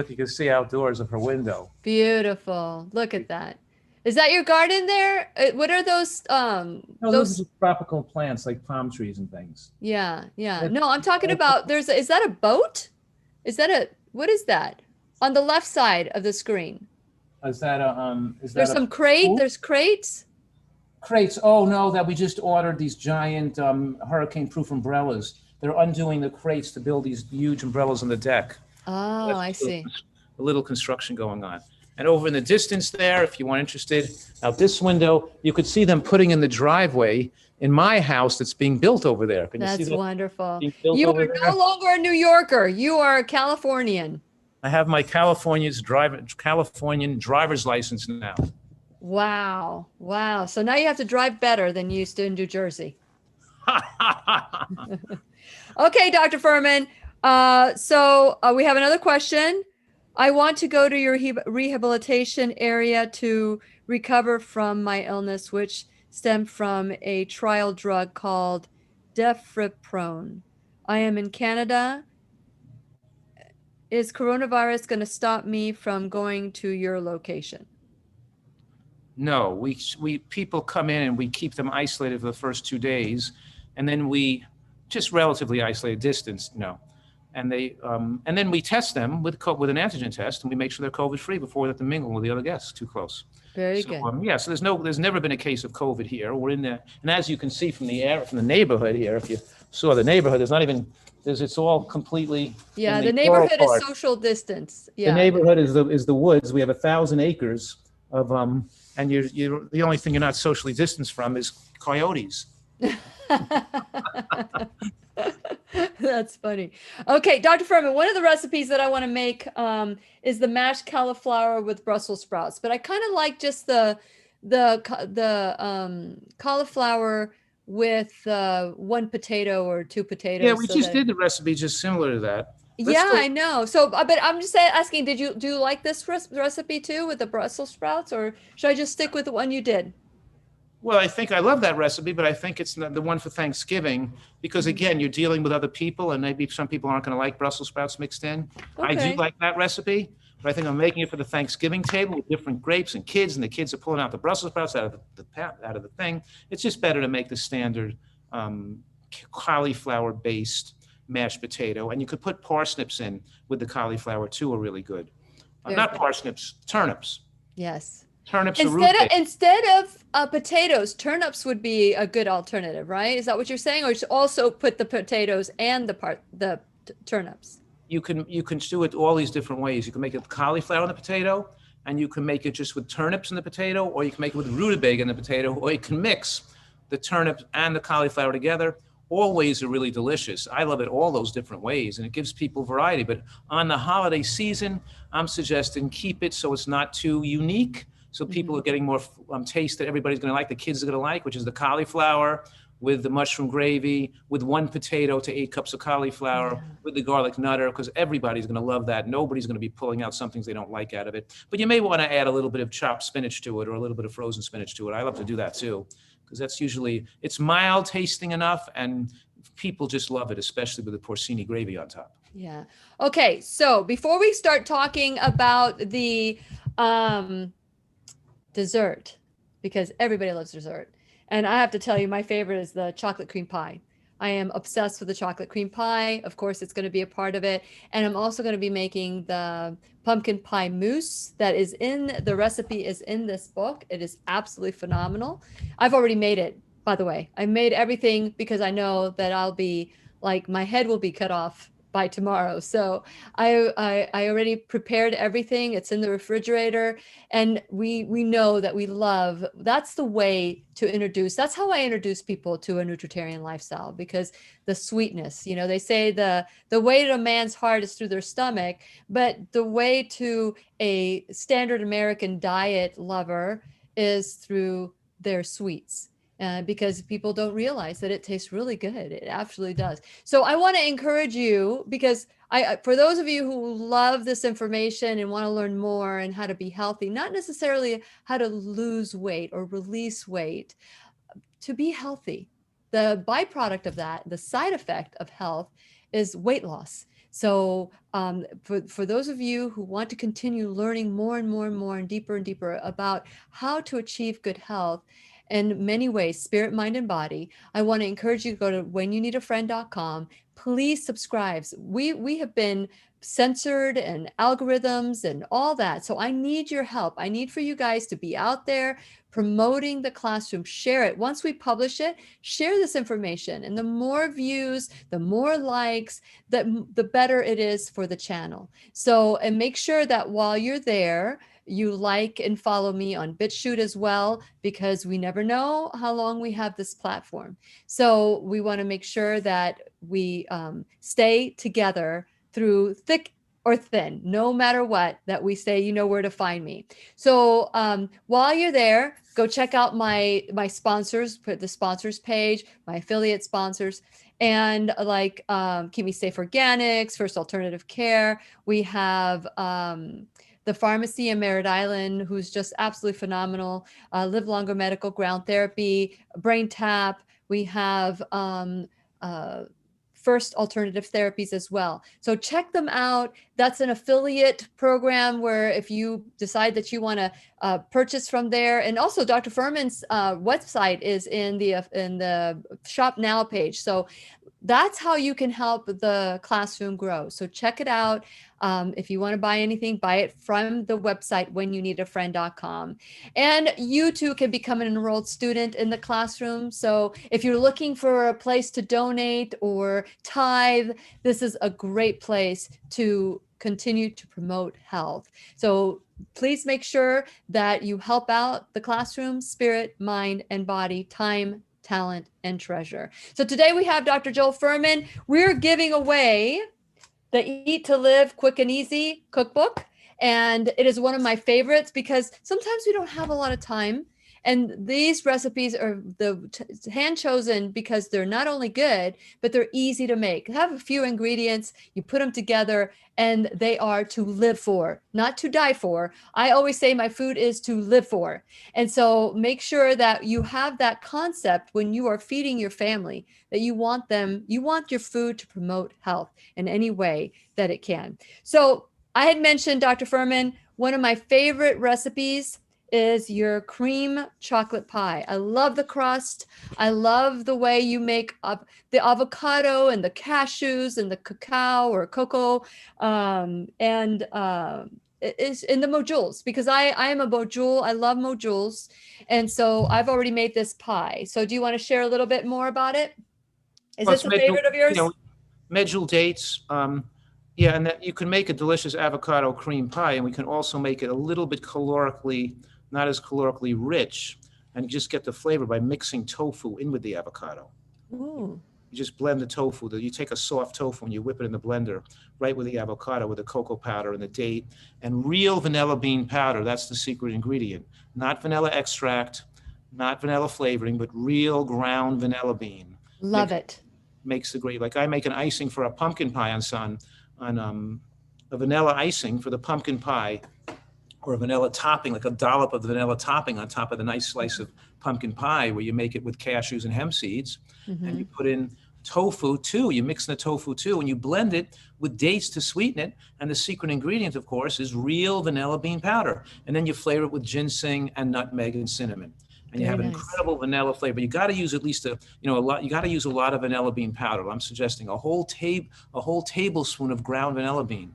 you can see outdoors of her window. Beautiful. Look at that. Is that your garden there? What are those? No, those are just tropical plants like palm trees and things. Yeah, yeah. That's- No, I'm talking about is that a boat? What is that? On the left side of the screen. Is that a There's some crate, pool? there's crates. Crates? Oh no, that we just ordered these giant hurricane-proof umbrellas. They're undoing the crates to build these huge umbrellas on the deck. Oh, That's I see. A little construction going on. And over in the distance there, if you weren't interested, out this window, you could see them putting in the driveway in my house that's being built over there. Can you see That's that wonderful. being built You over are there? no longer a New Yorker. You are a Californian. I have my Californian driver's license now. Wow. Wow. So now you have to drive better than you used to in New Jersey. Okay, Dr. Fuhrman. So we have another question. I want to go to your rehabilitation area to recover from my illness, which stemmed from a trial drug called Defriprone. I am in Canada. Is coronavirus going to stop me from going to your location? No, we people come in and we keep them isolated for the first 2 days, and then we just relatively isolated distance, and then we test them with an antigen test, and we make sure they're COVID free before we let them mingle with the other guests too close. Very So, good. yeah, so there's never been a case of COVID here. We're in there, and as you can see from the neighborhood here, if you saw the neighborhood, it's all completely. Yeah, in the rural neighborhood is part. social distance. The Yeah. neighborhood is the woods. We have 1,000 acres of and you're the only thing you're not socially distanced from is coyotes. That's funny. Okay, Dr. Fuhrman, one of the recipes that I want to make is the mashed cauliflower with Brussels sprouts, but I kind of like just the cauliflower with one potato or two potatoes. Yeah, we just did the recipe just similar to that. I know. So, but I'm just asking, do you like this recipe too with the Brussels sprouts, or should I just stick with the one you did? Well, I think I love that recipe, but I think it's the one for Thanksgiving because, again, you're dealing with other people, and maybe some people aren't going to like Brussels sprouts mixed in. I Okay. do like that recipe, but I think I'm making it for the Thanksgiving table with different grapes and the kids are pulling out the Brussels sprouts out of the thing. It's just better to make the standard cauliflower-based mashed potato, and you could put parsnips in with the cauliflower too, are really good. Very Not good. parsnips, turnips. Yes. Turnips are root Instead of potatoes, turnips would be a good alternative, right? Is that what you're saying, or also put the potatoes and the turnips? You can do it all these different ways. You can make it with cauliflower in the potato, and you can make it just with turnips in the potato, or you can make it with rutabaga in the potato, or you can mix the turnips and the cauliflower together. All ways are really delicious. I love it all those different ways, and it gives people variety. But on the holiday season, I'm suggesting keep it so it's not too unique. So people are getting more taste that everybody's going to like, the kids are going to like, which is the cauliflower with the mushroom gravy, with 1 potato to 8 cups of cauliflower, with the garlic nutter, because everybody's going to love that. Nobody's going to be pulling out some things they don't like out of it. But you may want to add a little bit of chopped spinach to it or a little bit of frozen spinach to it. I love to do that too, because that's usually, it's mild tasting enough and people just love it, especially with the porcini gravy on top. Yeah. Okay. So before we start talking about the dessert, because everybody loves dessert, and I have to tell you, my favorite is the chocolate cream pie. I am obsessed with the chocolate cream pie. Of course, it's going to be a part of it. And I'm also going to be making the pumpkin pie mousse that is in the recipe is in this book. It is absolutely phenomenal. I've already made it, by the way. I made everything because I know that I'll be like, my head will be cut off by tomorrow. So I already prepared everything. It's in the refrigerator, and we know that we love, that's the way to introduce, that's how I introduce people to a nutritarian lifestyle, because the sweetness, they say the way to a man's heart is through their stomach, but the way to a standard American diet lover is through their sweets. because people don't realize that it tastes really good. It absolutely does. So I want to encourage you, because for those of you who love this information and want to learn more and how to be healthy, not necessarily how to lose weight or release weight, to be healthy, the byproduct of that, the side effect of health, is weight loss. So for those of you who want to continue learning more and more and more and deeper about how to achieve good health in many ways, spirit, mind, and body, I want to encourage you to go to whenyounneedafriend.com. Please subscribe. We have been censored and algorithms and all that. So I need your help. I need for you guys to be out there promoting the classroom. Share it. Once we publish it, share this information. And the more views, the more likes, the better it is for the channel. So, and make sure that while you're there, you like and follow me on BitChute as well, because we never know how long we have this platform. So we want to make sure that we stay together through thick or thin, no matter what, that we say, you know where to find me. So while you're there, go check out my sponsors, put the sponsors page, my affiliate sponsors, and like Keep Me Safe Organics, First Alternative Care. We have the pharmacy in Merritt Island, who's just absolutely phenomenal. Live Longer Medical Ground Therapy, Brain Tap. We have First Alternative Therapies as well. So check them out. That's an affiliate program where if you decide that you want to purchase from there, and also Dr. Fuhrman's website is in the Shop Now page. So that's how you can help the classroom grow. So check it out. If you want to buy anything, buy it from the website whenyounneedafriend.com. And you too can become an enrolled student in the classroom. So if you're looking for a place to donate or tithe, this is a great place to continue to promote health. So please make sure that you help out the classroom, spirit, mind, and body, time, talent, and treasure. So today we have Dr. Joel Fuhrman. We're giving away the Eat to Live Quick and Easy cookbook. And it is one of my favorites because sometimes we don't have a lot of time. And these recipes are hand chosen because they're not only good, but they're easy to make. They have a few ingredients, you put them together, and they are to live for, not to die for. I always say my food is to live for. And so make sure that you have that concept when you are feeding your family, that you want your food to promote health in any way that it can. So I had mentioned, Dr. Fuhrman, one of my favorite recipes is your cream chocolate pie. I love the crust. I love the way you make up the avocado and the cashews and the cacao or cocoa it's in the modules, because I am a module. I love modules. And so I've already made this pie. So do you want to share a little bit more about it? Is this a favorite of yours? Medjool dates. Yeah, and that you can make a delicious avocado cream pie, and we can also make it a little bit not as calorically rich, and just get the flavor by mixing tofu in with the avocado. Ooh. You just blend the tofu. You take a soft tofu and you whip it in the blender right with the avocado, with the cocoa powder and the date, and real vanilla bean powder. That's the secret ingredient. Not vanilla extract, not vanilla flavoring, but real ground vanilla bean. Love it. Makes the great, like I make an icing for a pumpkin pie on a vanilla icing for the pumpkin pie, or a vanilla topping, like a dollop of the vanilla topping on top of the nice slice of pumpkin pie, where you make it with cashews and hemp seeds. Mm-hmm. And you put in tofu too. You mix in the tofu too, and you blend it with dates to sweeten it. And the secret ingredient, of course, is real vanilla bean powder. And then you flavor it with ginseng and nutmeg and cinnamon. And you have an incredible vanilla flavor. You got to use at least you got to use a lot of vanilla bean powder. I'm suggesting a whole tablespoon of ground vanilla bean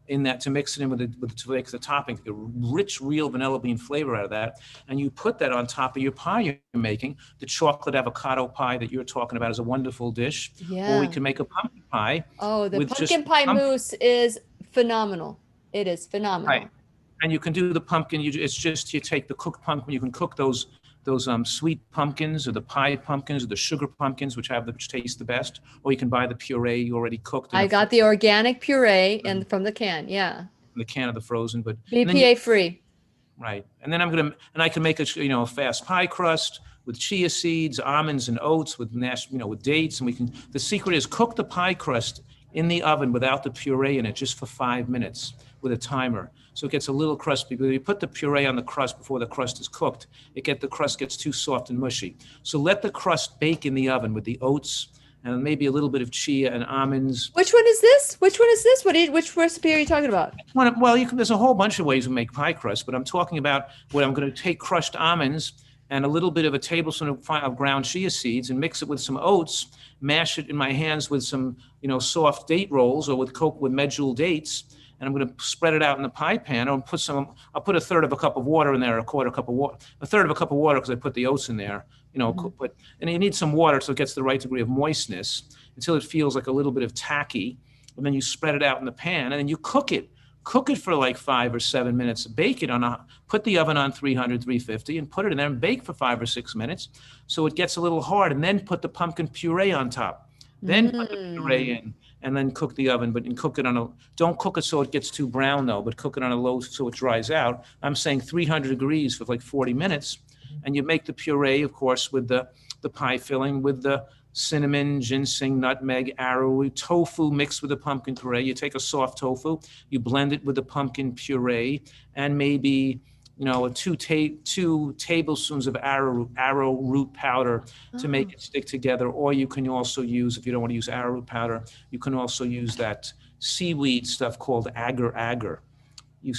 in that, to mix it in to make the topping, a rich, real vanilla bean flavor out of that. And you put that on top of your pie you're making. The chocolate avocado pie that you're talking about is a wonderful dish. Yeah. Or we can make a pumpkin pie. Oh, the pumpkin pie mousse is phenomenal. It is phenomenal. Right. And you can do the pumpkin. You take the cooked pumpkin. You can cook those sweet pumpkins, or the pie pumpkins, or the sugar pumpkins, which taste the best. Or you can buy the puree already cooked. I got the organic puree and from the can, yeah. The can of the frozen, but BPA free. Right, and then I can make a fast pie crust, with chia seeds, almonds, and oats, with with dates. And the secret is cook the pie crust in the oven without the puree in it, just for 5 minutes with a timer. So it gets a little crispy. But if you put the puree on the crust before the crust is cooked, the crust gets too soft and mushy. So let the crust bake in the oven with the oats and maybe a little bit of chia and almonds. Which one is this? Which recipe are you talking about? Well, there's a whole bunch of ways to make pie crust, but I'm talking about what I'm going to take crushed almonds and a little bit of a tablespoon of ground chia seeds and mix it with some oats, mash it in my hands with some, soft date rolls or with medjool dates. And I'm going to spread it out in the pie pan. I'll put a third of a cup of water in there, a third of a cup of water because I put the oats in there, and you need some water so it gets the right degree of moistness until it feels like a little bit of tacky. And then you spread it out in the pan and then you cook it. Cook it for like 5 or 7 minutes. Bake it put the oven on 300, 350 and put it in there and bake for 5 or 6 minutes so it gets a little hard, and then put the pumpkin puree on top. Then put the puree in and then cook the oven, don't cook it so it gets too brown though, but cook it on a low so it dries out. I'm saying 300 degrees for like 40 minutes. And you make the puree, of course, with the pie filling, with the cinnamon, ginseng, nutmeg, arrowroot, tofu mixed with the pumpkin puree. You take a soft tofu, you blend it with the pumpkin puree, and maybe two tablespoons of arrowroot powder to make it stick together. Or you can also use, if you don't want to use arrowroot powder, you can also use that seaweed stuff called agar-agar. You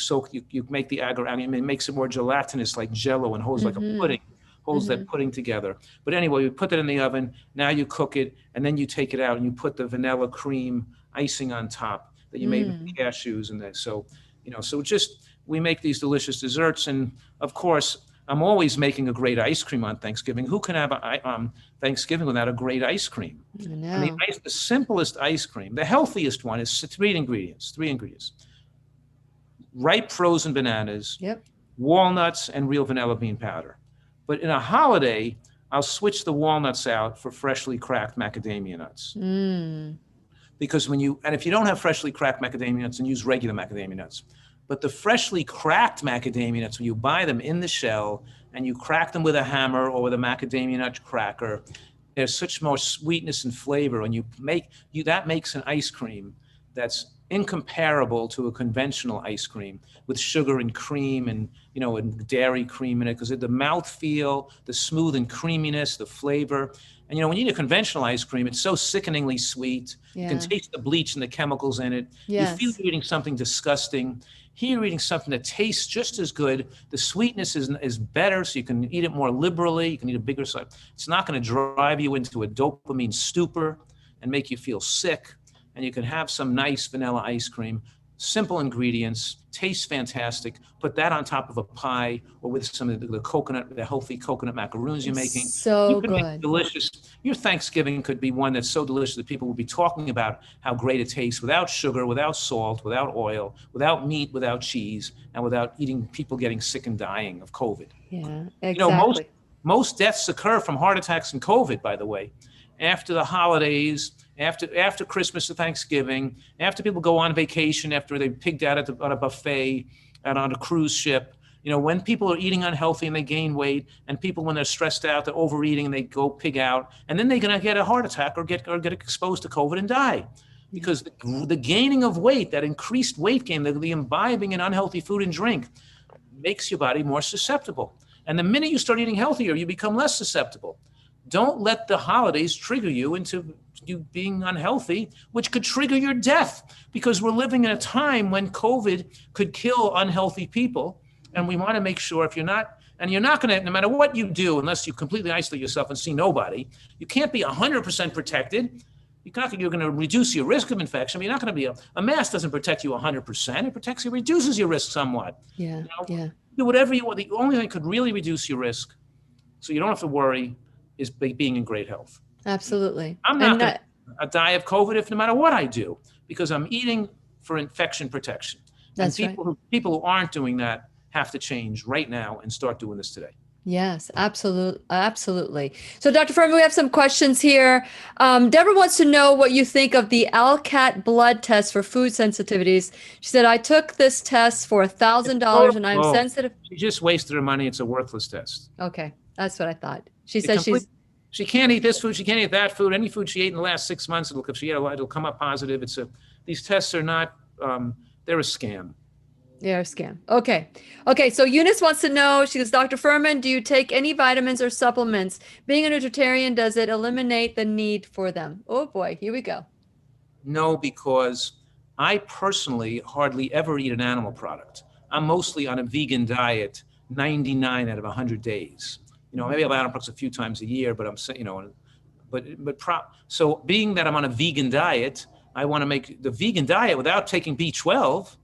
make the agar-agar, it makes it more gelatinous, like Jello, and holds like a pudding. Holds that pudding together. But anyway, you put that in the oven, now you cook it, and then you take it out and you put the vanilla cream icing on top that you made with cashews and that. So, we make these delicious desserts. And of course, I'm always making a great ice cream on Thanksgiving. Who can have Thanksgiving without a great ice cream? I know. The simplest ice cream, the healthiest one is three ingredients. Ripe frozen bananas, walnuts, and real vanilla bean powder. But in a holiday, I'll switch the walnuts out for freshly cracked macadamia nuts. Because if you don't have freshly cracked macadamia nuts, then use regular macadamia nuts. But the freshly cracked macadamia nuts, when you buy them in the shell and you crack them with a hammer or with a macadamia nut cracker, there's such more sweetness and flavor. And that makes an ice cream that's incomparable to a conventional ice cream with sugar and cream and dairy cream in it, because the mouthfeel, the smooth and creaminess, the flavor. And when you eat a conventional ice cream, it's so sickeningly sweet. You can taste the bleach and the chemicals in it. Yes. You feel you're eating something disgusting. Here you're eating something that tastes just as good. The sweetness is better, so you can eat it more liberally. You can eat a bigger size. It's not going to drive you into a dopamine stupor and make you feel sick. And you can have some nice vanilla ice cream, simple ingredients, tastes fantastic. Put that on top of a pie or with some of the healthy coconut macaroons you're making. So good. Make delicious. Your Thanksgiving could be one that's so delicious that people will be talking about how great it tastes without sugar, without salt, without oil, without meat, without cheese, and without people getting sick and dying of COVID. Yeah, exactly. Most deaths occur from heart attacks and COVID, by the way, after the holidays. After Christmas to Thanksgiving, after people go on vacation, after they pigged out on a buffet and on a cruise ship, when people are eating unhealthy and they gain weight, and people, when they're stressed out, they're overeating and they go pig out, and then they're going to get a heart attack or get exposed to COVID and die. Because the gaining of weight, that increased weight gain, the imbibing in unhealthy food and drink makes your body more susceptible. And the minute you start eating healthier, you become less susceptible. Don't let the holidays trigger you into you being unhealthy, which could trigger your death, because we're living in a time when COVID could kill unhealthy people. And we want to make sure you're not going to, no matter what you do, unless you completely isolate yourself and see nobody, you can't be 100% protected. You're going to reduce your risk of infection. You're not going to be a mask doesn't protect you 100%. It reduces your risk somewhat. Do whatever you want. The only thing that could really reduce your risk, so you don't have to worry, is being in great health. Absolutely. I'm not going to die of COVID no matter what I do, because I'm eating for infection protection. That's and people who aren't doing that have to change right now and start doing this today. Yes, absolutely. So, Dr. Fuhrman, we have some questions here. Deborah wants to know what you think of the ALCAT blood test for food sensitivities. She said, I took this test for $1,000 and I'm sensitive. She just wasted her money. It's a worthless test. Okay, that's what I thought. She It says complete- She can't eat this food. She can't eat that food. Any food she ate in the last 6 months, it'll come up positive. These tests are not, they're a scam. they're a scam. Okay. Okay. So Eunice wants to know, she goes, Dr. Fuhrman, do you take any vitamins or supplements? Being a nutritarian, does it eliminate the need for them? Oh boy, here we go. No, because I personally hardly ever eat an animal product. I'm mostly on a vegan diet 99 out of 100 days. Maybe I'll have animal products a few times a year, but I'm saying, so being that I'm on a vegan diet, I want to make the vegan diet without taking B12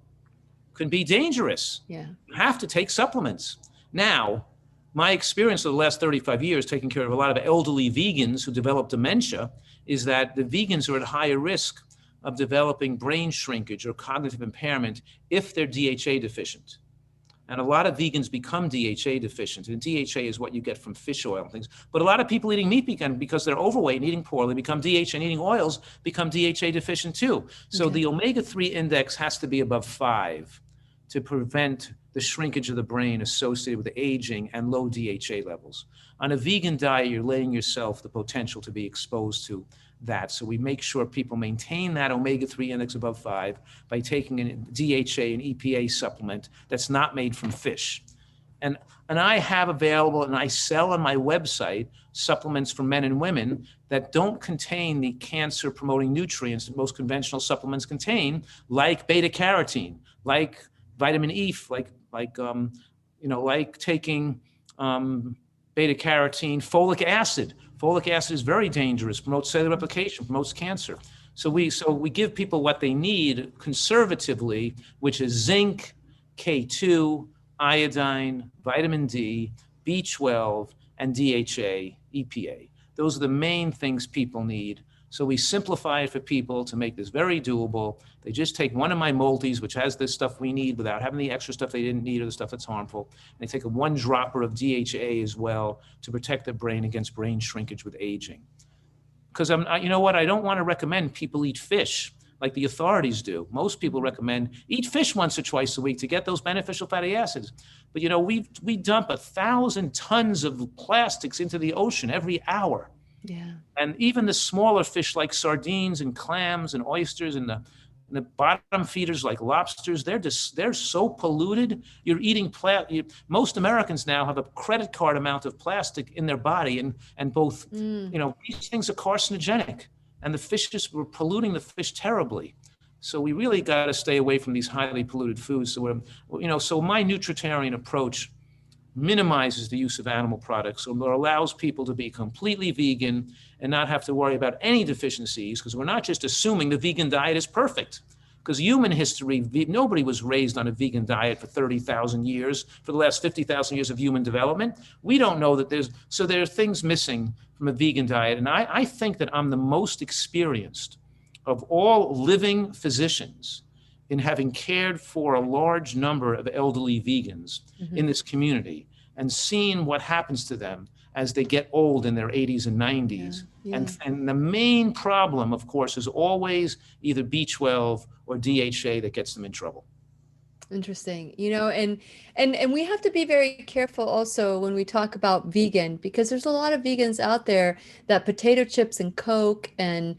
can be dangerous. Yeah. You have to take supplements. Now, my experience of the last 35 years taking care of a lot of elderly vegans who develop dementia is that the vegans are at higher risk of developing brain shrinkage or cognitive impairment if they're DHA deficient. And a lot of vegans become DHA deficient. And DHA is what you get from fish oil and things. But a lot of people eating meat because they're overweight and eating poorly become DHA, and eating oils become DHA deficient too. So the omega-3 index has to be above 5 to prevent the shrinkage of the brain associated with aging and low DHA levels. On a vegan diet, you're laying yourself the potential to be exposed to that. So we make sure people maintain that omega-3 index above 5 by taking a DHA and EPA supplement that's not made from fish. And I have available, and I sell on my website, supplements for men and women that don't contain the cancer-promoting nutrients that most conventional supplements contain, like beta-carotene, like vitamin E, like taking beta-carotene, folic acid. Folic acid is very dangerous, promotes cellular replication, promotes cancer. So we give people what they need conservatively, which is zinc, K2, iodine, vitamin D, B12, and DHA, EPA. Those are the main things people need. So we simplify it for people to make this very doable. They just take one of my multis, which has this stuff we need without having the extra stuff they didn't need or the stuff that's harmful. And they take a 1 dropper of DHA as well to protect their brain against brain shrinkage with aging. Because you know what? I don't want to recommend people eat fish like the authorities do. Most people recommend eat fish once or twice a week to get those beneficial fatty acids. But we dump 1,000 tons of plastics into the ocean every hour. Yeah. And even the smaller fish like sardines and clams and oysters and the bottom feeders like lobsters, they're so polluted. You're eating most Americans now have a credit card amount of plastic in their body, and both these things are carcinogenic, and the fishes were polluting the fish terribly. So we really got to stay away from these highly polluted foods. So so my nutritarian approach minimizes the use of animal products, so it allows people to be completely vegan and not have to worry about any deficiencies, because we're not just assuming the vegan diet is perfect. Because human history, nobody was raised on a vegan diet for 30,000 years, for the last 50,000 years of human development. We don't know that there are things missing from a vegan diet. And I think that I'm the most experienced of all living physicians in having cared for a large number of elderly vegans in this community and seen what happens to them as they get old in their 80s and 90s. Yeah. And the main problem, of course, is always either B12 or DHA that gets them in trouble. Interesting. And we have to be very careful also when we talk about vegan, because there's a lot of vegans out there that potato chips and Coke and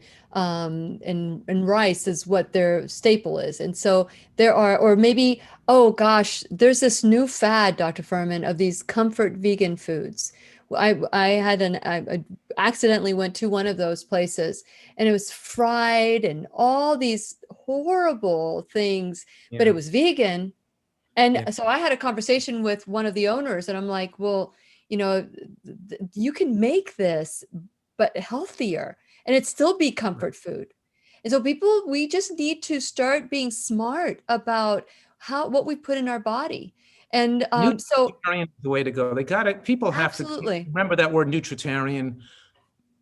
rice is what their staple is. And so there are, or maybe, oh gosh, there's this new fad, Dr. Fuhrman, of these comfort vegan foods. I accidentally went to one of those places, and it was fried and all these horrible things, but it was vegan. And so I had a conversation with one of the owners, and I'm like, well, you can make this, but healthier, and it still be comfort food. And so we just need to start being smart about what we put in our body. And nutritarian is the way to go. People have to remember that word nutritarian.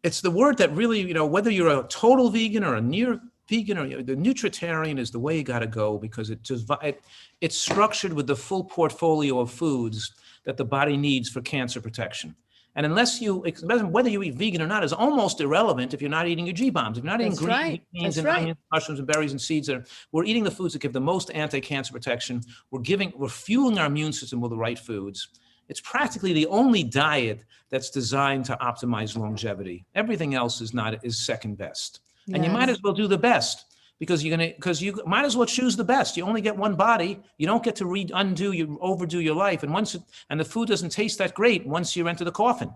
It's the word that really, whether you're a total vegan or a near vegan, or the nutritarian is the way you got to go, because it's structured with the full portfolio of foods that the body needs for cancer protection. And whether you eat vegan or not is almost irrelevant if you're not eating your G-bombs. If you're not eating green beans and onions, mushrooms and berries and seeds, we're eating the foods that give the most anti-cancer protection. We're fueling our immune system with the right foods. It's practically the only diet that's designed to optimize longevity. Everything else is second best. And you might Yes. as well do the best, because you might as well choose the best. You only get one body. You don't get to overdo your life. And the food doesn't taste that great once you enter the coffin.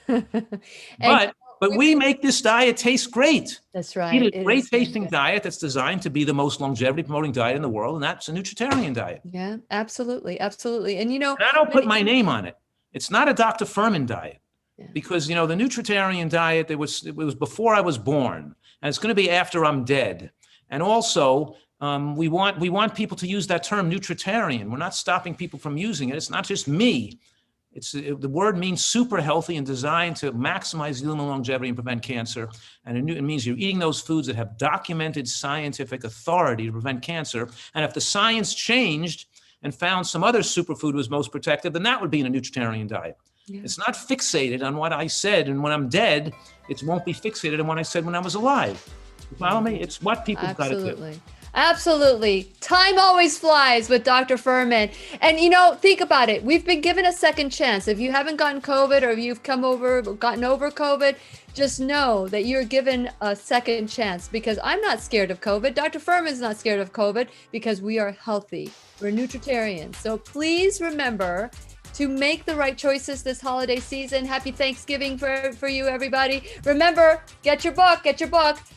And But we make this diet taste great. that's Eat right. a great tasting diet that's designed to be the most longevity promoting diet in the world, and that's a Nutritarian diet. Yeah, absolutely. Absolutely. And And I don't put my name on it. It's not a Dr. Fuhrman diet, because the Nutritarian diet, it was before I was born, and it's going to be after I'm dead. And also, we want people to use that term Nutritarian. We're not stopping people from using it. It's not just me. The word means super healthy and designed to maximize human longevity and prevent cancer. And it means you're eating those foods that have documented scientific authority to prevent cancer. And if the science changed and found some other superfood was most protective, then that would be in a Nutritarian diet. Yeah. It's not fixated on what I said, and when I'm dead, it won't be fixated on what I said when I was alive. You follow me? It's what people got to do. Absolutely. Time always flies with Dr. Fuhrman. And think about it. We've been given a second chance. If you haven't gotten COVID, or if you've gotten over COVID, just know that you're given a second chance, because I'm not scared of COVID. Dr. Fuhrman's not scared of COVID, because we are healthy. We're Nutritarians. So please remember to make the right choices this holiday season. Happy Thanksgiving for you, everybody. Remember, get your book.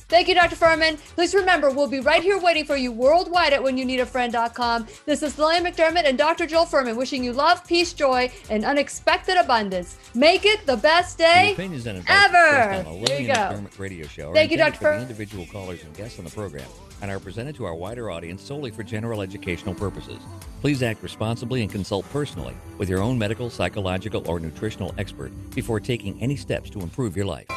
Thank you, Dr. Fuhrman. Please remember, we'll be right here waiting for you worldwide at whenyouneedafriend.com. This is Lillian McDermott and Dr. Joel Fuhrman wishing you love, peace, joy, and unexpected abundance. Make it the best day ever. There you go. McDermott radio show. Thank you, Dr. Fuhrman. Individual callers and guests on the program and are presented to our wider audience solely for general educational purposes. Please act responsibly and consult personally with your own medical, psychological, or nutritional expert before taking any steps to improve your life.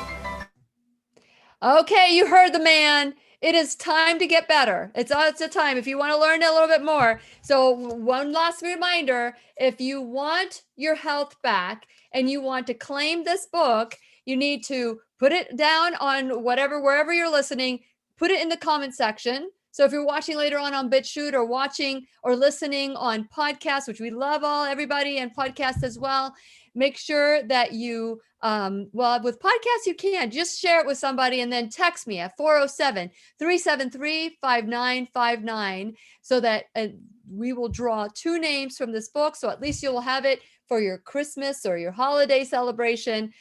Okay, you heard the man. It is time to get better. It's a time if you want to learn a little bit more. So one last reminder, if you want your health back and you want to claim this book, you need to put it down on wherever you're listening, put it in the comment section. So if you're watching later on BitChute, or watching or listening on podcasts, which we love everybody and podcasts as well, make sure that you, with podcasts, you can just share it with somebody and then text me at 407-373-5959 so that we will draw 2 names from this book. So at least you'll have it for your Christmas or your holiday celebration.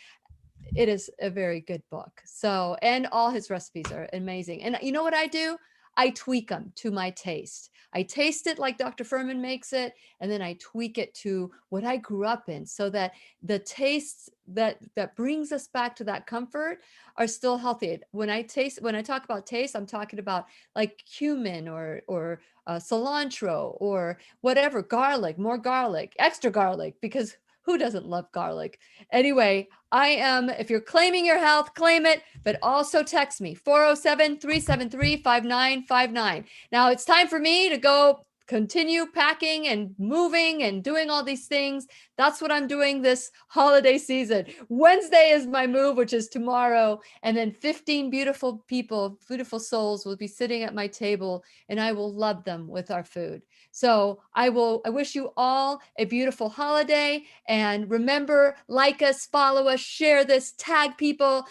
It is a very good book. So, and all his recipes are amazing. And you know what I do? I tweak them to my taste. I taste it like Dr. Fuhrman makes it, and then I tweak it to what I grew up in, so that the tastes that brings us back to that comfort are still healthy. When I talk about taste, I'm talking about like cumin or cilantro or whatever, garlic, more garlic, extra garlic, because who doesn't love garlic? Anyway, if you're claiming your health, claim it, but also text me, 407-373-5959. Now it's time for me to go continue packing and moving and doing all these things. That's what I'm doing this holiday season. Wednesday is my move, which is tomorrow. And then 15 beautiful people, beautiful souls will be sitting at my table, and I will love them with our food. So I wish you all a beautiful holiday. And remember, like us, follow us, share this, tag people.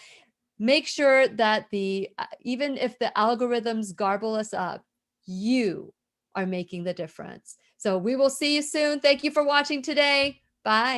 Make sure that even if the algorithms garble us up, you are making the difference. So we will see you soon. Thank you for watching today. Bye.